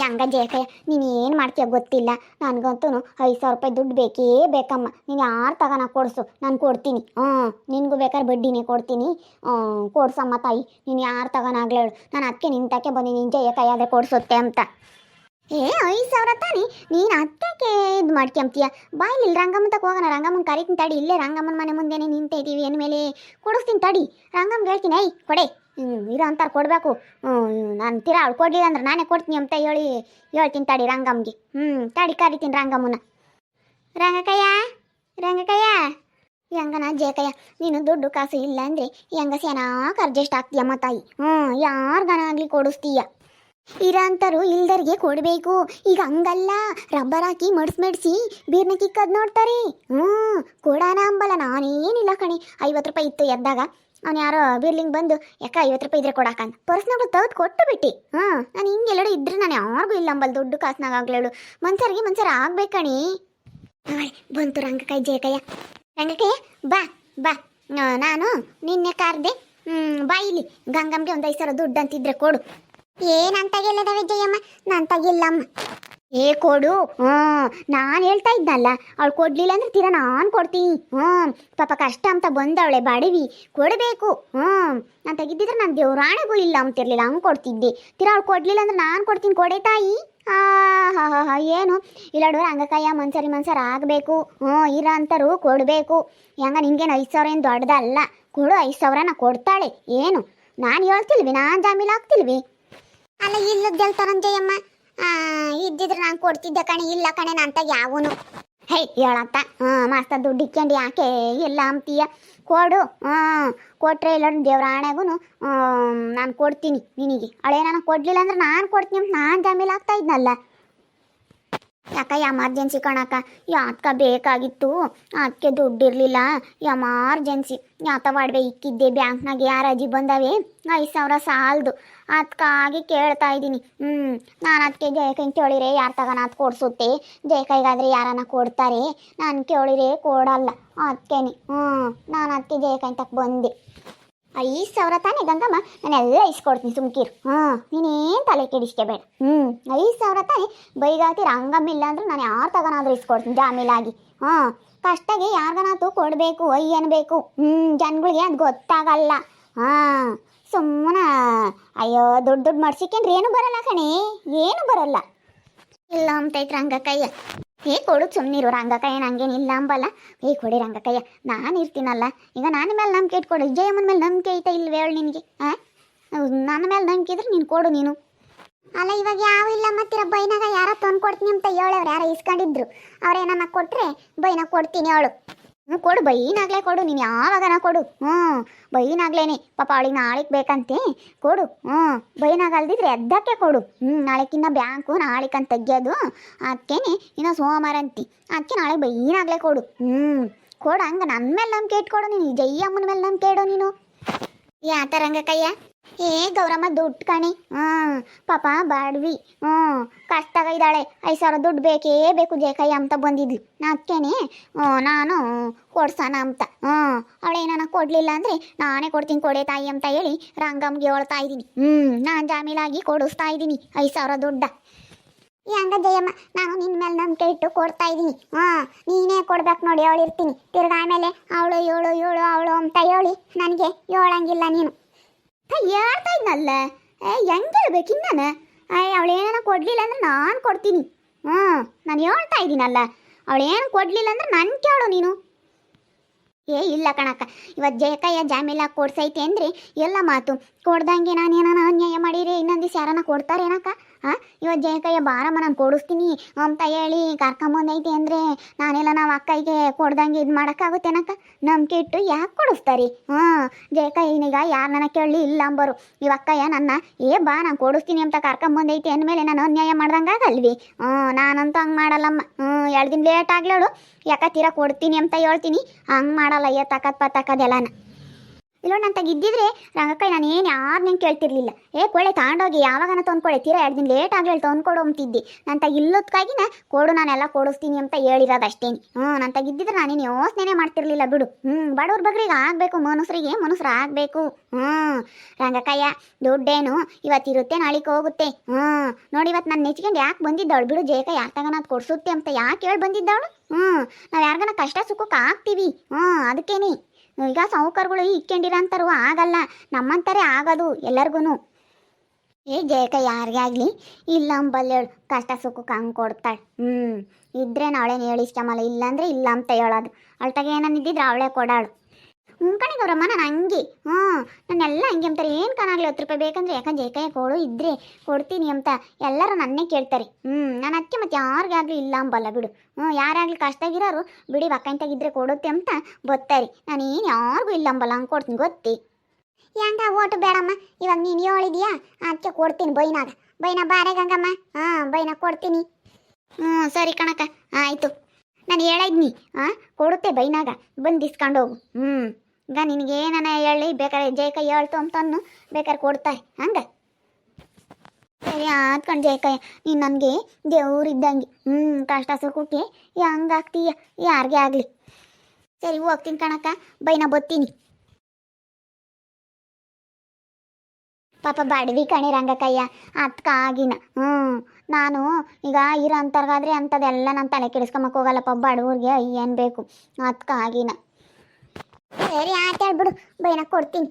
ಹಂಗ ಜೇಕಯ್ಯ ನೀನು ಏನು ಮಾಡ್ತೀಯ ಗೊತ್ತಿಲ್ಲ. ನನಗಂತೂ 5,000 ರೂಪಾಯಿ ದುಡ್ಡು ಬೇಕೇ ಬೇಕಮ್ಮ. ನೀನು ಯಾರು ತಗೋಣ ಕೊಡಿಸು, ನಾನು ಕೊಡ್ತೀನಿ. ನಿನಗೂ ಬೇಕಾದ್ರೆ ಬಡ್ಡಿನೇ ಕೊಡ್ತೀನಿ. ಕೊಡ್ಸಮ್ಮ ತಾಯಿ, ನೀನು ಯಾರು ತಗೋಣಾಗ್ಲೇಳು. ನಾನು ಅದಕ್ಕೆ ನಿನ್ನ ತಕ್ಕೆ ಬಂದೀನಿ, ಜಯಕಯ್ಯ ಅದೇ ಕೊಡಿಸುತ್ತೆ ಅಂತ. 5,000 ತಾನೆ, ನೀನು ಅದಕ್ಕೆ ಇದು ಮಾಡ್ಕೊಂತೀಯ. ಬಾಯಿಲಿ ರಂಗಮ್ಮನ ತಕ್ಕ ಹೋಗೋಣ, ರಂಗಮ್ಮನ ಕರಿತೀನಿ ತಡಿ. ಇಲ್ಲೇ ರಂಗಮ್ಮನ ಮನೆ ಮುಂದೆನೇ ನಿಂತೈತೀವಿ ಅಂದಮೇಲೆ ಕೊಡಿಸ್ತೀನಿ ತಡಿ. ರಂಗಮ್ಗೆ ಹೇಳ್ತೀನಿ, ಕೊಡೆ ಇರೋ ಅಂತಾರೆ ಕೊಡಬೇಕು. ನಾನು ತೀರಾ ಅವಳು ಕೊಡಲಿಲ್ಲ ಅಂದ್ರೆ ನಾನೇ ಕೊಡ್ತೀನಿ ಅಂತ ಹೇಳ್ತೀನಿ ತಡಿ ರಂಗಮ್ಗೆ. ತಡಿ ಕರಿತೀನಿ ರಂಗಮ್ಮನ. ರಂಗಕಯ್ಯ ರಂಗಕಯ್ಯ, ಹೆಂಗನ ಜೇಕಯ್ಯ, ನೀನು ದುಡ್ಡು ಕಾಸು ಇಲ್ಲ ಅಂದರೆ ಹೆಂಗ ಚೆನ್ನಾಗಿ ಅಡ್ಜಸ್ಟ್ ಆಗ್ತೀಯಮ್ಮ ತಾಯಿ. ಯಾರಿಗನಾಗಲಿ ಕೊಡಿಸ್ತೀಯ. ಇರೋಂಥರು ಇಲ್ದರಿಗೆ ಕೊಡಬೇಕು. ಈಗ ಹಂಗಲ್ಲ, ರಬ್ಬರ್ ಹಾಕಿ ಮಡ್ಸಿ ಬೀರ್ನ ಕಿಕ್ಕದ್ ನೋಡ್ತಾರೆ. ಕೊಡೋಣ ಅಂಬಲ್ಲ. ನಾನೇನಿಲ್ಲ ಕಣಿ, 50 ರೂಪಾಯಿ ಇತ್ತು ಎದ್ದಾಗ. ಅವ್ನು ಯಾರೋ ಬೀರ್ಲಿಂಗ್ ಬಂದು ಯಾಕೆ 50 ರೂಪಾಯಿ ಇದ್ರೆ ಕೊಡಾಕಂತ ಪರ್ಸ್ನಾಗಳು ತೆಗೆದು ಕೊಟ್ಟು ಬಿಟ್ಟು. ನಾನು ಹಿಂಗೆಲ್ಲಡು ಇದ್ರೆ ನಾನು ಯಾರಿಗೂ ಇಲ್ಲ ಅಂಬಲ್ ದುಡ್ಡು ಕಾಸ್ನಾಗ ಆಗ್ಲೇಳು. ಮನ್ಸರ್ ಆಗ್ಬೇಕಣಿ. ಬಂತು ರಂಗಕಾಯಿ ಜೇಕಯ್ಯ. ರಂಗಕಾಯ ಬಾ ಬಾ, ನಾನು ನಿನ್ನೆ ಕಾರ್ದೆ. ಬಾ ಇಲ್ಲಿ, ಗಂಗಮ್ಗೆ ಒಂದು 5,000 ದುಡ್ಡು ಅಂತಿದ್ರೆ ಕೊಡು. ಏನಂತಾಗಿಲ್ಲದವೆ ಜಯಮ್ಮ, ನಾನು ತಗಿಲ್ಲಮ್ಮ. ಕೊಡು. ನಾನು ಹೇಳ್ತಾ ಇದ್ನಲ್ಲ, ಅವಳು ಕೊಡ್ಲಿಲ್ಲ ಅಂದ್ರೆ ತೀರಾ ನಾನು ಕೊಡ್ತೀನಿ. ಪಾಪ ಕಷ್ಟ ಅಂತ ಬಂದವಳೆ ಬಡವಿ, ಕೊಡಬೇಕು. ನಾನು ತೆಗಿದ್ದಿದ್ರೆ ನಾನು ದೇವ್ರಾಣೆಗೂ ಇಲ್ಲ ಅಂತಿರ್ಲಿಲ್ಲ, ಹಂಗೆ ಕೊಡ್ತಿದ್ದೆ. ತೀರಾ ಅವಳು ಕೊಡ್ಲಿಲ್ಲ ಅಂದ್ರೆ ನಾನು ಕೊಡ್ತೀನಿ, ಕೊಡೆ ತಾಯಿ. ಏನು ಇಲ್ಲಡು ರಂಗಕಾಯ, ಮನ್ಸರ್ ಆಗಬೇಕು. ಇರೋ ಅಂತಾರು ಕೊಡಬೇಕು. ಹೆಂಗ ನಿನ್ಗೇನು 5,000 ಏನು ದೊಡ್ಡದಲ್ಲ, ಕೊಡು. 5,000 ಕೊಡ್ತಾಳೆ. ಏನು ನಾನು ಹೇಳ್ತಿಲ್ವಿ, ನಾನು ಜಾಮೀನು ಹಾಕ್ತಿಲ್ವಿ. ಅಲ್ಲ ಇಲ್ಲದ ಗೆಲ್ತಾರಂಜಯ್ಯಮ್ಮ, ಇದ್ದಿದ್ರೆ ನಾನು ಕೊಡ್ತಿದ್ದೆ ಕಣೆ. ಇಲ್ಲ ಕಣೆ ನಂತಾಗ ಯಾವನು ಹೇಳತ್ತ. ಮಸ್ತ ದುಡ್ಡು ಇಕ್ಕೊಂಡು ಯಾಕೆ ಇಲ್ಲ ಅಂತೀಯ. ಕೊಡು. ಕೊಟ್ರೆ ಇಲ್ಲ ದೇವ್ರ ಆಣೆಗೂ ನಾನು ಕೊಡ್ತೀನಿ ನಿನಗೆ. ಅವಳೇನ ಕೊಡ್ಲಿಲ್ಲ ಅಂದ್ರೆ ನಾನು ಕೊಡ್ತೀನಿ ಅಂತ ನಾನು ಜಾಮೀನು ಹಾಕ್ತಾ ಇದ್ನಲ್ಲ. ಯಾಕ ಎಮರ್ಜೆನ್ಸಿ ಕಣಕ್ಕ, ಯಾತ್ಕ ಬೇಕಾಗಿತ್ತು, ಅದಕ್ಕೆ ದುಡ್ಡಿರಲಿಲ್ಲ. ಎಮರ್ಜೆನ್ಸಿ ಯಾತ ಒಡವೆ ಇಕ್ಕಿದ್ದೆ ಬ್ಯಾಂಕ್ನಾಗೆ, ಯಾರು ಅಜ್ಜಿ ಬಂದವೆ 5,000 ಸಾಲದು. ಅದಕ್ಕಾಗಿ ಕೇಳ್ತಾ ಇದ್ದೀನಿ. ನಾನು ಅದಕ್ಕೆ ಜಯಕೈ ಕೇಳಿರೆ ಯಾರು ತಗೋಣ ಅದು ಕೊಡಿಸುತ್ತೆ, ಜಯಕೈಗಾದರೆ ಯಾರನ್ನ ಕೊಡ್ತಾರೆ. ನಾನು ಕೇಳಿರೆ ಕೊಡಲ್ಲ. ಅದಕ್ಕೇನೆ ನಾನು ಅದಕ್ಕೆ ಜಯಕೈ ತಕ್ಕ ಬಂದೆ. 5,000 ತಾನೇ ಗಂಗಮ್ಮ, ನಾನೆಲ್ಲ ಇಸ್ಕೊಡ್ತೀನಿ ಸುಮ್ಕಿರು. ನೀನೇನು ತಲೆ ಕೆಡಿಸ್ಕೋಬೇಡ. 5,000 ತಾನೇ, ಬೈಗಾತಿ ರಂಗಮ್ಮ ಇಲ್ಲ ಅಂದ್ರೆ ನಾನು ಯಾರು ತಗೋನಾದ್ರೂ ಇಸ್ಕೊಡ್ತೀನಿ ಜಾಮೀಲಾಗಿ. ಕಷ್ಟಗೆ ಯಾರಿಗನಾತು ಕೊಡಬೇಕು, ಅನ್ಬೇಕು. ಜನಗಳಿಗೆ ಅದು ಗೊತ್ತಾಗಲ್ಲ. ಸುಮ್ಮನೆ ಅಯ್ಯೋ ದುಡ್ಡು ಮಾಡ್ಸಿಕೊಂಡ್ರೆ ಏನು ಬರಲ್ಲ ಕಣೆ, ಏನು ಬರಲ್ಲ. ಇಲ್ಲ ಅಂತೈತೆ ರಂಗಕಯ್ಯ. ಕೊಡು ಸುಮ್ಮನಿರು ರಂಗಕಯ್ಯ, ನಂಗೇನಿಲ್ಲ ಅಂಬಲ್ಲ. ಕೊಡಿ ರಂಗಕಯ್ಯ, ನಾನು ಇರ್ತೀನಲ್ಲ. ಈಗ ನನ್ನ ಮೇಲೆ ನಂಬಿಕೆ ಇಟ್ಕೊಡು. ಜಯಮ್ಮನ ಮೇಲೆ ನಂಬಿಕೆ ಐತಾ ಇಲ್ವೇ ಹೇಳು ನಿನಗೆ? ನನ್ನ ಮೇಲೆ ನಂಬಿಕೆ ಇದ್ರೆ ನೀನು ಕೊಡು. ನೀನು ಅಲ್ಲ ಇವಾಗ ಯಾವ ಇಲ್ಲ ಮತ್ತಿರ ಬೈನಾಗ ಯಾರ ತಂದು ಕೊಡ್ತೀನಿ ಅಂತ ಹೇಳವ್ರು, ಯಾರ ಇಸ್ಕೊಂಡಿದ್ರು. ಅವ್ರೇನನ್ನ ಕೊಟ್ಟರೆ ಬೈನ ಕೊಡ್ತೀನಿ ಅವಳು. ಕೊಡು, ಬೈನಾಗ್ಲೇ ಕೊಡು. ನೀನು ಯಾವಾಗನ ಕೊಡು. ಬೈನಾಗ್ಲೇನೆ. ಪಾಪ ಅವಳಿಗೆ ನಾಳೆಗೆ ಬೇಕಂತೆ, ಕೊಡು. ಬೈನಾಗಲ್ದಿದ್ರೆ ಎದ್ದಕ್ಕೆ ಕೊಡು. ನಾಳೆಕಿನ್ನ ಬ್ಯಾಂಕು ನಾಳೆಕಂತ ತೆಗಿಯೋದು, ಅದಕ್ಕೇನೆ ಇನ್ನು ಸೋಮವಾರ ಅಂತಿ. ಅದಕ್ಕೆ ನಾಳೆ ಬೈನಾಗ್ಲೇ ಕೊಡು. ಕೊಡು. ಹಂಗೆ ನನ್ನ ಮೇಲೆ ನಂಬಿಕೆ ಇಟ್ಕೊಡು. ನೀನು ಜಯ್ಯಮ್ಮನ ಮೇಲೆ ನಂಬಿಕೆ ಇಡು ನೀನು. ಯಾತ ರಂಗಕಯ್ಯ? ಗೌರಮ್ಮ ದುಡ್ಡು ಕಣಿ. ಪಾಪ ಬಾಡ್ವಿ. ಕಷ್ಟಾಗ ಇದ್ದಾಳೆ. 5,000 ದುಡ್ಡು ಬೇಕೇ ಬೇಕು ಜೇಕಯ್ಯ ಅಂತ ಬಂದಿದ್ವಿ. ಅದಕ್ಕೇನೆ ನಾನು ಕೊಡ್ಸೋಣ ಅಂತ. ಅವಳೇನ ಕೊಡಲಿಲ್ಲ ಅಂದರೆ ನಾನೇ ಕೊಡ್ತೀನಿ, ಕೊಡೆ ತಾಯಿ ಅಂತ ಹೇಳಿ ರಂಗಮ್ಗೆ ಹೇಳ್ತಾ ಇದ್ದೀನಿ. ನಾನು ಜಾಮೀಲಾಗಿ ಕೊಡಿಸ್ತಾ ಇದ್ದೀನಿ 5,000 ದುಡ್ಡ. ಹೆಂಗ ಜಯಮ್ಮ, ನಾನು ನಿನ್ನ ಮೇಲೆ ನಂಬಿಕೆ ಇಟ್ಟು ಕೊಡ್ತಾ ಇದ್ದೀನಿ. ನೀನೇ ಕೊಡ್ಬೇಕು ನೋಡಿ. ಅವಳಿರ್ತೀನಿ ತಿರ್ಗಾ ಆಮೇಲೆ ಅವಳು ಅವಳು ಅಂತ ಹೇಳಿ ನನಗೆ ಹೇಳಂಗಿಲ್ಲ ನೀನು. ಹೇಳ್ತಾ ಇದ್ನಲ್ಲ, ಹೆಂಗೆ ಹೇಳ್ಬೇಕು ನಾನು? ಅವಳೇನ ಕೊಡಲಿಲ್ಲ ಅಂದ್ರೆ ನಾನು ಕೊಡ್ತೀನಿ. ನಾನು ಹೇಳ್ತಾ ಇದ್ದೀನಲ್ಲ, ಅವಳೇನು ಕೊಡಲಿಲ್ಲ ಅಂದ್ರೆ ನನ್ನ ಕೇಳು ನೀನು. ಇಲ್ಲ ಕಣಕ್ಕ, ಇವತ್ತು ಜಯಕಯ್ಯ ಜಾಮೀಲಾಗಿ ಕೊಡ್ಸೈತೆ ಅಂದರೆ ಎಲ್ಲ ಮಾತು ಕೊಡ್ದಂಗೆ ನಾನೇನ ಅನ್ಯಾಯ ಮಾಡಿರಿ ಇನ್ನೊಂದು ದಿವಸ ಯಾರನ್ನ ಕೊಡ್ತಾರೇನಕ್ಕ? ಇವತ್ತು ಜಯಕಯ್ಯ ಬಾರಮ್ಮ ನಾನು ಕೊಡಿಸ್ತೀನಿ ಅಂತ ಹೇಳಿ ಕರ್ಕೊಂಬಂದೈತೆ ಅಂದರೆ ನಾನೆಲ್ಲ ನಾವು ಅಕ್ಕಯ್ಯಗೆ ಕೊಡ್ದಂಗೆ ಇದು ಮಾಡೋಕ್ಕಾಗುತ್ತೇನಕ್ಕ? ನಂಬಿಕೆ ಇಟ್ಟು ಯಾಕೆ ಕೊಡಿಸ್ತಾರೆ? ಜಯಕಯ್ಯನಿಗ ಯಾರು ನನ್ನ ಕೇಳಲಿ ಇಲ್ಲ ಅಂಬರು. ಇವ ಅಕ್ಕಯ್ಯ ನನ್ನ ಬಾ ನಾನು ಕೊಡಿಸ್ತೀನಿ ಅಂತ ಕರ್ಕೊಂಬಂದೈತೆ ಅಂದಮೇಲೆ ನಾನು ಅನ್ಯಾಯ ಮಾಡ್ದಂಗೆ ಆಗಲ್ವಿ? ನಾನಂತೂ ಹಂಗೆ ಮಾಡಲ್ಲಮ್ಮ. 2 ದಿನ ಲೇಟ್ ಆಗ್ಲೇಳು, ಯಾಕೆ ತೀರಾ ಕೊಡ್ತೀನಿ ಅಂತ ಹೇಳ್ತೀನಿ, ಹಂಗೆ ಮಾಡಲ್ಲ. ತಕ್ಕದೆಲ್ಲನ ಇಲ್ಲೋ ನಾನು ತೆಗಿದ್ದಿದ್ರೆ ರಂಗಕ್ಕಯ್ಯ ನಾನು ಏನು ಯಾರನ್ನೇನು ಕೇಳ್ತಿರ್ಲಿಲ್ಲ. ಕೊಳೆ ತಾಂಡೋಗಿ ಯಾವಾಗನ ತಂದ್ಕೊಳೆ ತೀರಾ 2 ದಿನ ಲೇಟ್ ಆಗಲಿ ತಂದ್ಕೊಡು ಅಂತಿದ್ದೆ. ನಾನು ತೆಗಿಲ್ಲೋದ್ಕಾಗಿನ ಕೊಡು ನಾನೆಲ್ಲ ಕೊಡಿಸ್ತೀನಿ ಅಂತ ಹೇಳಿರೋದು ಅಷ್ಟೇನಿ. ನಾನು ತೆಗಿದ್ದಿದ್ರೆ ನಾನೇನು ಯೋಚನೆ ಮಾಡ್ತಿರ್ಲಿಲ್ಲ ಬಿಡು. ಬಡವ್ರ ಬಗ್ರಿಗೆ ಆಗಬೇಕು, ಮನುಷ್ಯರಿಗೆ ಮನುಷ್ಯರು ಆಗಬೇಕು. ರಂಗಕ್ಕಯ್ಯ ದುಡ್ಡೇನು ಇವತ್ತಿರುತ್ತೆ ನಾಳಿಗೆ ಹೋಗುತ್ತೆ. ನೋಡಿ ಇವತ್ತು ನಾನು ನೆಚ್ಕೊಂಡು ಯಾಕೆ ಬಂದಿದ್ದವಳು ಬಿಡು, ಜೇಕ ಯಾಕೆ ತಗೋಣ ಅದು ಕೊಡ್ಸುತ್ತೆ ಅಂತ ಯಾಕೆ ಹೇಳಿ ಬಂದಿದ್ದವಳು. ನಾವು ಯಾರಿಗಾನ ಕಷ್ಟ ಸುಖಕ್ಕೆ ಆಗ್ತೀವಿ. ಅದಕ್ಕೇನೆ ಈಗ ಸಾಹುಕಾರಗಳು ಇಕ್ಕೊಂಡಿರ ಅಂತಾರು ಆಗಲ್ಲ, ನಮ್ಮಂತಾರೆ ಆಗೋದು ಎಲ್ಲರಿಗೂ. ಜೇಕ ಯಾರಿಗೆ ಆಗಲಿ ಇಲ್ಲ ಅಂಬಲ್ಲೇಳು ಕಷ್ಟ ಸುಖಕ್ಕೆ ಹಂಗೆ ಕೊಡ್ತಾಳೆ. ಇದ್ರೆ ಅವಳೇನು ಹೇಳಿ ಇಷ್ಟಮಲ್ಲ, ಇಲ್ಲಾಂದ್ರೆ ಇಲ್ಲ ಅಂತ ಹೇಳೋದು. ಅಳ್ತಾಗ ಏನನ್ನಿದ್ದಿದ್ರೆ ಅವಳೇ ಕೊಡಾಳು. ಕಣೆ ಗೌರಮ್ಮ ನಾನು ಹಂಗೆ ನಾನೆಲ್ಲ ಹಂಗೆ ಅಂತಾರೆ. ಏನು ಕಾಣಾಗಲಿ 10 ರೂಪಾಯಿ ಬೇಕಂದ್ರೆ ಯಾಕಂದ್ರೆ ಜೇಕಾಯ ಕೊಡು ಇದ್ರೆ ಕೊಡ್ತೀನಿ ಅಂತ ಎಲ್ಲರೂ ನನ್ನೇ ಕೇಳ್ತಾರೆ. ನಾನು ಅದಕ್ಕೆ ಮತ್ತೆ ಯಾರಿಗಾಗಲಿ ಇಲ್ಲ ಅಂಬಲ್ಲ ಬಿಡು. ಯಾರಾಗಲಿ ಕಷ್ಟಾಗಿರೋರು ಬಿಡಿ ಬಕ್ಕಂತಾಗಿದ್ರೆ ಕೊಡುತ್ತೆ ಅಂತ ಬರ್ತಾರೆ. ನಾನೇನು ಯಾರಿಗೂ ಇಲ್ಲ ಅಂಬಲ್ಲ, ಹಂಗೆ ಕೊಡ್ತೀನಿ ಗೊತ್ತಿ. ಹೆಂಗ ಓಟು ಬೇಡಮ್ಮ, ಇವಾಗ ನೀನು ಹೇಳಿದ್ಯಾ ಅದಕ್ಕೆ ಕೊಡ್ತೀನಿ. ಬೈನ ಬಾರೆ ಗಂಗಮ್ಮ. ಬೈನ ಕೊಡ್ತೀನಿ. ಸರಿ ಕಣಕ್ಕ ಆಯಿತು. ನಾನು ಹೇಳಿದ್ನಿ ಕೊಡುತ್ತೆ ಬೈನಾಗ ಬಂದು ಇಸ್ಕೊಂಡು ಹೋಗು. ಈಗ ನಿನಗೇನ ಹೇಳಿ ಬೇಕಾದ್ರೆ ಜೇಕಾಯಿ ಹೇಳ್ತು ಅಂತನ್ನು ಬೇಕಾದ್ರೆ ಕೊಡ್ತಾರೆ ಹಂಗೆ. ಸರಿ ಆದ್ಕೊಂಡು ಜೇಕಾಯ ನೀನು ನನಗೆ ದೇವ್ರಿದ್ದಂಗೆ. ಕಷ್ಟ ಸುಖಕ್ಕೆ ಹಂಗಾಗ್ತೀಯ ಯಾರಿಗೆ ಆಗಲಿ. ಸರಿ ಹೋಗ್ತೀನಿ ಕಣಕ್ಕ, ಬೈನ ಬತ್ತೀನಿ. ಪಾಪ ಬಡವಿ ಕಣಿ ರಂಗಕ್ಕಯ್ಯ ಅದಕ್ಕಾಗಿನ. ನಾನು ಈಗ ಇರೋ ಅಂತರ್ಗಾದ್ರೆ ಅಂಥದ್ದೆಲ್ಲ ನಾನು ತಲೆ ಕೆಡಿಸ್ಕೊಂಬಕ್ಕೆ ಹೋಗಲ್ಲಪ್ಪ, ಬಡವ್ರಿಗೆ ಏನು ಬೇಕು ಅದಕ್ಕಾಗಿನ. ಸರಿ ಆಯ್ತು ಹೇಳ್ಬಿಡು, ಬೈನ ಕೊಡ್ತೀನಿ.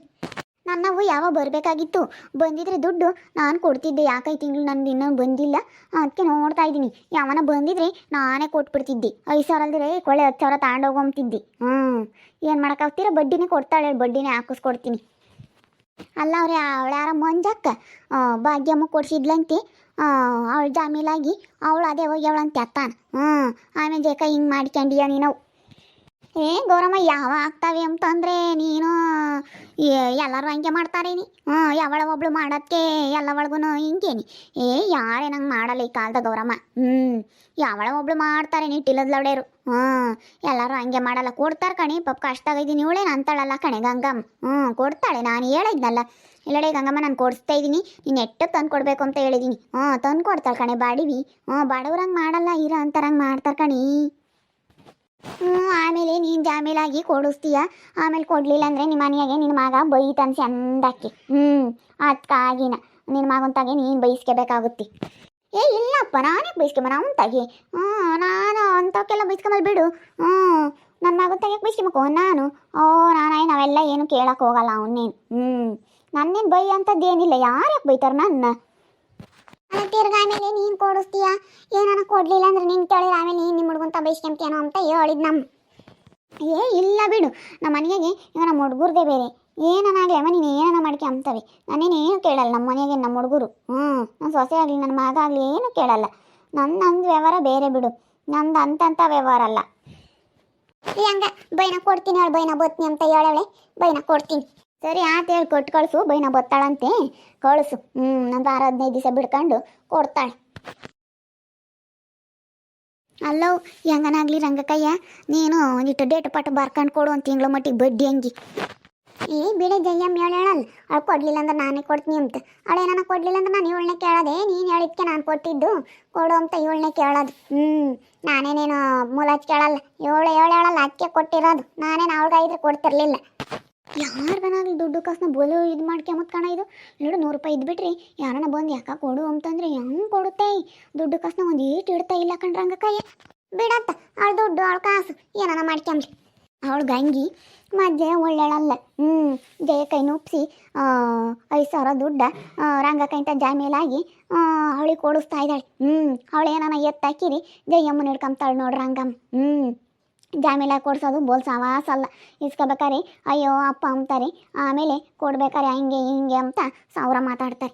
ನನ್ನವು ಯಾವಾಗ ಬರಬೇಕಾಗಿತ್ತು, ಬಂದಿದ್ರೆ ದುಡ್ಡು ನಾನು ಕೊಡ್ತಿದ್ದೆ. ಯಾಕೈ ತಿಂಗಳು ನಂದು ಇನ್ನೂ ಬಂದಿಲ್ಲ, ಅದಕ್ಕೆ ನೋಡ್ತಾ ಇದ್ದೀನಿ. ಯಾವನ ಬಂದಿದ್ರೆ ನಾನೇ ಕೊಟ್ಬಿಡ್ತಿದ್ದೆ. 5,000 ಅಲ್ದಿರೆ ಕೊಳ್ಳೆ 10,000 ತಗೊಂಡೋಗಂತಿದ್ದೆ. ಏನು ಮಾಡೋಕ್ಕಾಗ್ತೀರ, ಬಡ್ಡಿನೇ ಕೊಡ್ತಾಳೆ, ಬಡ್ಡಿನೇ ಹಾಕಿಸ್ಕೊಡ್ತೀನಿ. ಅಲ್ಲ ಅವಳು ಯಾರ ಮಂಜಕ್ಕ ಭಾಗ್ಯಮ್ಮ ಕೊಡ್ಸಿದ್ಲಂತೆ. ಅವಳು ಜಾಮೀಲಾಗಿ ಅವಳು ಅದೇ ಹೋಗ್ಯವಳಂತೆ ಅತ್ತಾನ. ಆಮೇಲೆ ಜೇಕ ಹಿಂಗೆ ಮಾಡ್ಕೊಂಡಿಯ ನೀನು. ಗೌರಮ್ಮ ಯಾವ ಆಗ್ತಾವೆ ಅಂತಂದರೆ ನೀನು ಎಲ್ಲರೂ ಹಂಗೆ ಮಾಡ್ತಾರೇನಿ. ಯಾವಳ ಒಬ್ಳು ಮಾಡೋದಕ್ಕೆ ಎಲ್ಲ ಒಳಗೂ ಹಿಂಗೇನಿ. ಯಾರೇ ನಂಗೆ ಮಾಡಲ್ಲ ಈ ಕಾಲದ ಗೌರಮ್ಮ. ಯಾವಳ ಒಬ್ಳು ಮಾಡ್ತಾರೆ ನೀ ಟಿಲದ್ಲವಡೇರು. ಎಲ್ಲರೂ ಹಂಗೆ ಮಾಡಲ್ಲ, ಕೊಡ್ತಾರೆ ಕಣಿ. ಪಾಪ ಕಷ್ಟ ಆಗಿದ್ದೀನಿ ಇವಳೇನು ಅಂತಾಳಲ್ಲ ಕಣೆ ಗಂಗಮ್ಮ. ಕೊಡ್ತಾಳೆ, ನಾನು ಹೇಳಿದ್ನಲ್ಲ ಇಲ್ಲಡೆ ಗಂಗಮ್ಮ ನಾನು ಕೊಡಿಸ್ತಾ ಇದ್ದೀನಿ, ನೀನು ಎಟ್ಟು ತಂದು ಕೊಡಬೇಕು ಅಂತ ಹೇಳಿದ್ದೀನಿ. ತಂದು ಕೊಡ್ತಾಳೆ ಕಣೆ ಬಾಡಿವಿ. ಬಡವ್ರಂಗೆ ಮಾಡಲ್ಲ, ಇರೋ ಅಂತಾರಂಗೆ ಮಾಡ್ತಾರೆ ಕಣಿ. ಆಮೇಲೆ ನೀನು ಜಾಮೀಲಾಗಿ ಕೊಡಿಸ್ತೀಯ, ಆಮೇಲೆ ಕೊಡಲಿಲ್ಲ ಅಂದರೆ ನಿಮ್ಮ ಮನೆಯಾಗೆ ನಿನ್ನ ಮಗ ಬೈತಾನೆ ಚಂದಕ್ಕೆ. ಅದಕ್ಕಾಗಿನ ನಿನ್ನ ಮಗಂತಾಗೆ ನೀನು ಬೈಸ್ಕೋಬೇಕಾಗುತ್ತೆ. ಇಲ್ಲಪ್ಪ ನಾನೇ ಬೈಸ್ಕೊಂಬನ ಅವನ್ತಾಗೆ. ನಾನು ಅಂಥವಕ್ಕೆಲ್ಲ ಬೈಸ್ಕೊಂಬಲ್ ಬಿಡು. ನನ್ನ ಮಗನ ತೆಗಿಯಕ್ಕೆ ಬೈಸ್ಕೊಂಬಕೋ ನಾನು. ನಾವೆಲ್ಲ ಏನು ಕೇಳಕ್ಕೆ ಹೋಗಲ್ಲ ಅವನ್ನೇನು. ನನ್ನೇನು ಬೈ ಅಂಥದ್ದೇನಿಲ್ಲ, ಯಾರ್ಯಾಕೆ ಬೈತಾರೆ ನನ್ನ. ತಿರ್ಗ ಆಮೇಲೆ ನೀನು ಕೊಡಿಸ್ತೀಯ, ಏನಾನ ಕೊಡಲಿಲ್ಲ ಅಂದ್ರೆ ನೀನು ಕೇಳಿದ್ರೆ ಆಮೇಲೆ ನೀನು ನಿಮ್ಮ ಹುಡುಗಂತ ಬೈಸ್ಕೊಂತೇನೋ ಅಂತ ಹೇಳಿದ್ ನಮ್ಮ. ಇಲ್ಲ ಬಿಡು, ನಮ್ಮ ಮನೆಯಾಗೆ ಈಗ ನಮ್ಮ ಹುಡುಗರದೇ ಬೇರೆ. ಏನನ್ನಾಗಲಿ ಅಮ್ಮ ನೀನು ಏನಾನ ಮಾಡ್ಕೆ ಅಂತವೆ, ನಾನೇನೇನು ಕೇಳಲ್ಲ ನಮ್ಮ ಮನೆಯಾಗೆ ನಮ್ಮ ಹುಡುಗರು. ನನ್ನ ಸೊಸೆ ಆಗಲಿ ನನ್ನ ಮಗ ಆಗಲಿ ಏನು ಕೇಳಲ್ಲ. ನಂದು ವ್ಯವಹಾರ ಬೇರೆ ಬಿಡು, ನಂದು ಅಂತಂಥ ವ್ಯವಹಾರ ಅಲ್ಲ. ಹಂಗ ಬೈನ ಕೊಡ್ತೀನಿ ಹೇಳಿ, ಬೈನ ಬತ್ತೀನಿ ಅಂತ ಹೇಳವಳೆ, ಬೈನ ಕೊಡ್ತೀನಿ. ಸರಿ ಆತ ಹೇಳಿ ಕೊಟ್ಟು ಕಳಿಸು, ಬೈನ ಬತ್ತಾಳಂತೆ ಕಳಿಸು. ನಂದು 6-15 ದಿವಸ ಬಿಡ್ಕೊಂಡು ಕೊಡ್ತಾಳೆ. ಅಲ್ಲೋ ಹೆಂಗನಾಗ್ಲಿ ರಂಗಕ್ಕಯ್ಯ, ನೀನು ಒಂದಿಟ್ಟು ಡೇಟ್ ಪಾಠ ಬರ್ಕೊಂಡು ಕೊಡು, ಒಂದು ತಿಂಗಳ ಮಟ್ಟಿಗೆ ಬಡ್ಡಿ ಹಂಗಿ. ಬಿಡೆ ಜಯ್ಯಮ್ಮ ಹೇಳಲ್ಲ, ಅವಳು ಕೊಡಲಿಲ್ಲ ಅಂದ್ರೆ ನಾನೇ ಕೊಡ್ತೀನಿ ಅಂತ. ಅವಳೇನ ಕೊಡಲಿಲ್ಲ ಅಂದ್ರೆ ನಾನು 7ನೇ ಕೇಳೋದೆ, ನೀನು ಹೇಳಿದ್ಕೆ ನಾನು ಕೊಟ್ಟಿದ್ದು ಕೊಡು ಅಂತ 7ನೇ ಕೇಳೋದು. ನಾನೇನೇನು ಮುಲಾಜ್ ಕೇಳಲ್ಲ, ಹೇಳಲ್ಲ ಅದಕ್ಕೆ ಕೊಟ್ಟಿರೋದು. ನಾನೇನು ಅವಳಿಗೆ ಇದ್ರೆ ಕೊಡ್ತಿರ್ಲಿಲ್ಲ. ಯಾರಿಗನಾಗಲಿ ದುಡ್ಡು ಕಾಸನ್ನ ಬೋಲು ಇದು ಮಾಡ್ಕೊಂಬತ್ ಕಣ. ಇದು ನೋಡು 100 ರೂಪಾಯಿ ಇದ್ಬಿಟ್ರಿ ಯಾರನ್ನ ಬಂದು ಯಾಕೆ ಕೊಡು ಅಂತಂದ್ರೆ ಹೆಂಗೆ ಕೊಡುತ್ತೆ. ದುಡ್ಡು ಕಾಸನ್ನ ಒಂದು ಈಟು ಇಡ್ತಾ ಇಲ್ಲ ಕಣ್ರಂಗಕ್ಕಯ್ಯ. ಬಿಡತ್ತ ಅವಳು ದುಡ್ಡು ಅವಳು ಕಾಸು ಏನಾನ ಮಾಡ್ಕೊಂಬ್ಲಿ. ಅವಳು ಗಂಗಿ ಮಜ್ಜೆ ಒಳ್ಳೆಳಲ್ಲ. ಜಯ ನುಪ್ಸಿ 5,000 ದುಡ್ಡ ರಂಗಕ್ಕಂತ ಜಾಮೀಲಾಗಿ ಅವಳಿಗೆ ಕೊಡಿಸ್ತಾ ಇದ್ದಾಳೆ. ಅವಳು ಏನಾನ ಎತ್ತಾಕಿರಿ ಜಯಮ್ಮನ ಹಿಡ್ಕೊಂತಾಳೆ ನೋಡ್ರಿ ರಂಗಮ್ಮ. ಜಾಮೀಲಾಗಿ ಕೊಡ್ಸೋದು ಬೋಲ್ ಸವಾಸ ಅಲ್ಲ. ಇಸ್ಕೋಬೇಕಾರೆ ಅಯ್ಯೋ ಅಪ್ಪ ಅಂತಾರೆ, ಆಮೇಲೆ ಕೊಡ್ಬೇಕಾರೆ ಹಂಗೆ ಹಿಂಗೆ ಅಂತ 1000 ಮಾತಾಡ್ತಾರೆ.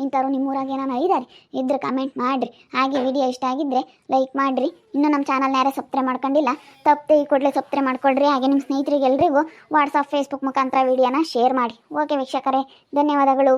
ಇಂಥವ್ರು ನಿಮ್ಮೂರಾಗ ಏನಾನ ಇದ್ದಾರೆ ಇದ್ರೆ ಕಮೆಂಟ್ ಮಾಡಿರಿ. ಹಾಗೆ ವಿಡಿಯೋ ಇಷ್ಟ ಆಗಿದ್ದರೆ ಲೈಕ್ ಮಾಡಿರಿ. ಇನ್ನೂ ನಮ್ಮ ಚಾನಲ್ನ ಯಾರೇ ಸಬ್ಸ್ಕ್ರೈಬ್ ಮಾಡ್ಕೊಂಡಿಲ್ಲ ತಪ್ಪದೆ ಈ ಕೂಡಲೇ ಸಬ್ಸ್ಕ್ರೈಬ್ ಮಾಡ್ಕೊಳ್ರಿ. ಹಾಗೆ ನಿಮ್ಮ ಸ್ನೇಹಿತರಿಗೆ ಎಲ್ರಿಗೂ ವಾಟ್ಸಪ್ ಫೇಸ್ಬುಕ್ ಮುಖಾಂತರ ವಿಡಿಯೋನ ಶೇರ್ ಮಾಡಿ. ಓಕೆ ವೀಕ್ಷಕರೇ, ಧನ್ಯವಾದಗಳು.